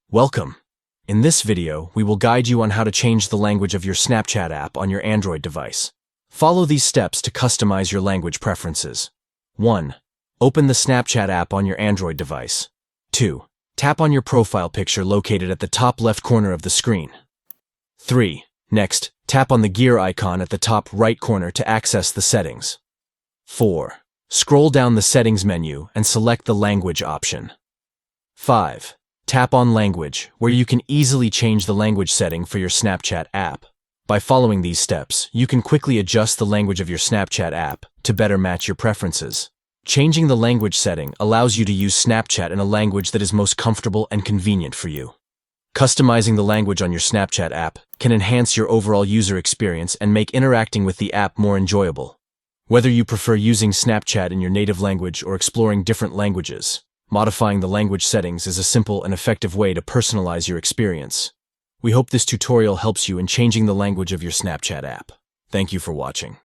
Welcome! In this video, we will guide you on how to change the language of your Snapchat app on your Android device. Follow these steps to customize your language preferences. 1. Open the Snapchat app on your Android device. 2. Tap on your profile picture located at the top left corner of the screen. 3. Next, tap on the gear icon at the top right corner to access the settings. 4. Scroll down the settings menu and select the language option. 5. Tap on Language, where you can easily change the language setting for your Snapchat app. By following these steps, you can quickly adjust the language of your Snapchat app to better match your preferences. Changing the language setting allows you to use Snapchat in a language that is most comfortable and convenient for you. Customizing the language on your Snapchat app can enhance your overall user experience and make interacting with the app more enjoyable. Whether you prefer using Snapchat in your native language or exploring different languages, modifying the language settings is a simple and effective way to personalize your experience. We hope this tutorial helps you in changing the language of your Snapchat app. Thank you for watching.